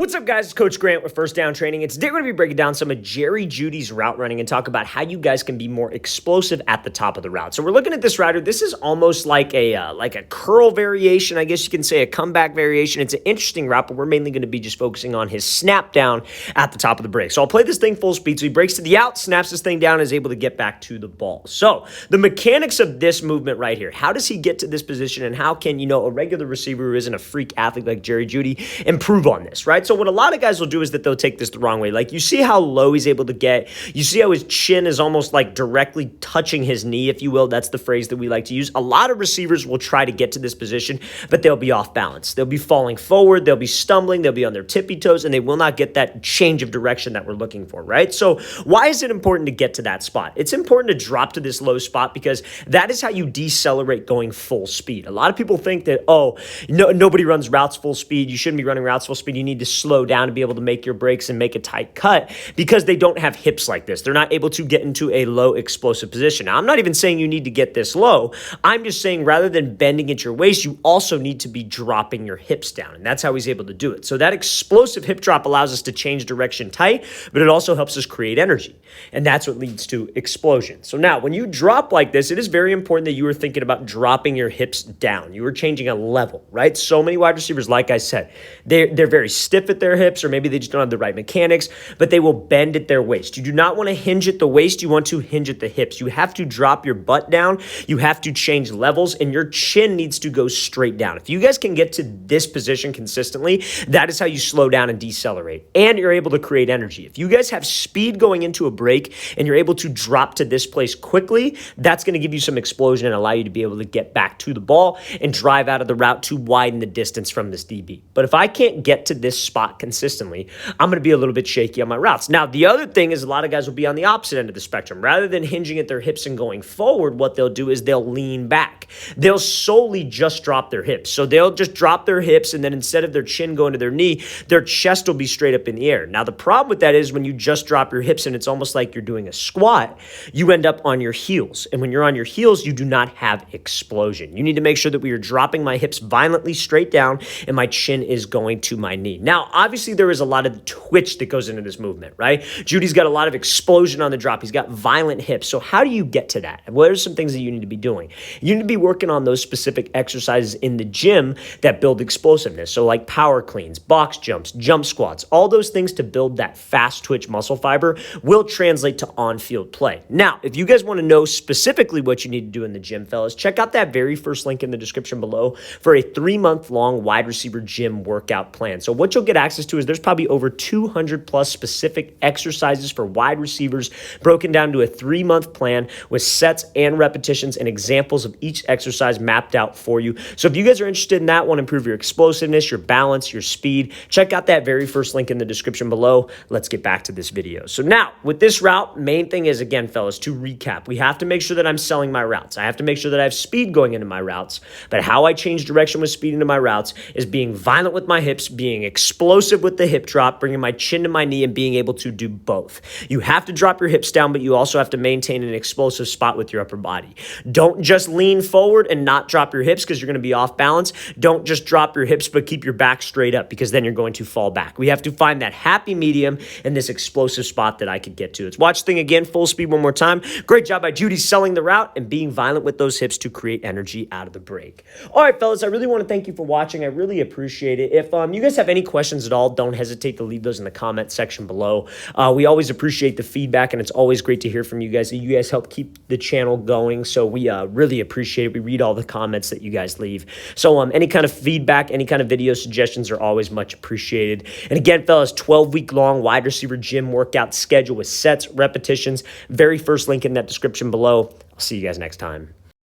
What's up, guys? It's Coach Grant with First Down Training. And today we're going to be breaking down some of Jeudy's route running and talk about how you guys can be more explosive at the top of the route. So we're looking at this router. This is almost like a curl variation. I guess you can say a comeback variation. It's an interesting route, but we're mainly going to be just focusing on his snap down at the top of the break. So I'll play this thing full speed. So he breaks to the out, snaps this thing down, and is able to get back to the ball. So the mechanics of this movement right here, how does he get to this position, and how can, a regular receiver who isn't a freak athlete like Jeudy improve on this, right? So what a lot of guys will do is that they'll take this the wrong way. Like, you see how low he's able to get. You see how his chin is almost like directly touching his knee, if you will. That's the phrase that we like to use. A lot of receivers will try to get to this position, but they'll be off balance. They'll be falling forward. They'll be stumbling. They'll be on their tippy toes, and they will not get that change of direction that we're looking for, right? So why is it important to get to that spot? It's important to drop to this low spot because that is how you decelerate going full speed. A lot of people think that, nobody runs routes full speed. You shouldn't be running routes full speed. You need to slow down to be able to make your breaks and make a tight cut because they don't have hips like this. They're not able to get into a low explosive position. Now, I'm not even saying you need to get this low. I'm just saying rather than bending at your waist, you also need to be dropping your hips down, and that's how he's able to do it. So that explosive hip drop allows us to change direction tight, but it also helps us create energy, and that's what leads to explosion. So now, when you drop like this, it is very important that you are thinking about dropping your hips down. You are changing a level, right? So many wide receivers, like I said, they're very stiff at their hips, or maybe they just don't have the right mechanics, but they will bend at their waist. You do not want to hinge at the waist. You want to hinge at the hips. You have to drop your butt down. You have to change levels, and your chin needs to go straight down. If you guys can get to this position consistently, that is how you slow down and decelerate, and you're able to create energy. If you guys have speed going into a break and you're able to drop to this place quickly, that's going to give you some explosion and allow you to be able to get back to the ball and drive out of the route to widen the distance from this DB. But if I can't get to this spot consistently, I'm going to be a little bit shaky on my routes. Now, the other thing is a lot of guys will be on the opposite end of the spectrum. Rather than hinging at their hips and going forward, what they'll do is they'll lean back. They'll solely just drop their hips. So they'll just drop their hips, and then instead of their chin going to their knee, their chest will be straight up in the air. Now, the problem with that is when you just drop your hips and it's almost like you're doing a squat, you end up on your heels. And when you're on your heels, you do not have explosion. You need to make sure that we are dropping my hips violently straight down and my chin is going to my knee. Now, obviously, there is a lot of twitch that goes into this movement, right? Jeudy's got a lot of explosion on the drop. He's got violent hips. So how do you get to that? What are some things that you need to be doing? You need to be working on those specific exercises in the gym that build explosiveness. So like power cleans, box jumps, jump squats, all those things to build that fast twitch muscle fiber will translate to on-field play. Now, if you guys want to know specifically what you need to do in the gym, fellas, check out that very first link in the description below for a 3-month-long wide receiver gym workout plan. So what you'll get access to is there's probably over 200 plus specific exercises for wide receivers broken down to a 3-month plan with sets and repetitions and examples of each exercise mapped out for you. So if you guys are interested in that, want to improve your explosiveness, your balance, your speed, check out that very first link in the description below. Let's get back to this video. So now with this route, main thing is, again, fellas, to recap, we have to make sure that I'm selling my routes. I have to make sure that I have speed going into my routes, but how I change direction with speed into my routes is being violent with my hips, being explosive with the hip drop, bringing my chin to my knee, and being able to do both. You have to drop your hips down, but you also have to maintain an explosive spot with your upper body. Don't just lean forward and not drop your hips because you're going to be off balance. Don't just drop your hips, but keep your back straight up because then you're going to fall back. We have to find that happy medium and this explosive spot that I could get to. Let's watch the thing again, full speed one more time. Great job by Jeudy selling the route and being violent with those hips to create energy out of the break. All right, fellas, I really want to thank you for watching. I really appreciate it. If you guys have any questions at all, don't hesitate to leave those in the comment section below. We always appreciate the feedback, and it's always great to hear from you guys. You guys help keep the channel going, so we really appreciate it. We read all the comments that you guys leave. So any kind of feedback, any kind of video suggestions are always much appreciated. And again, fellas, 12-week-long wide receiver gym workout schedule with sets, repetitions. Very first link in that description below. I'll see you guys next time.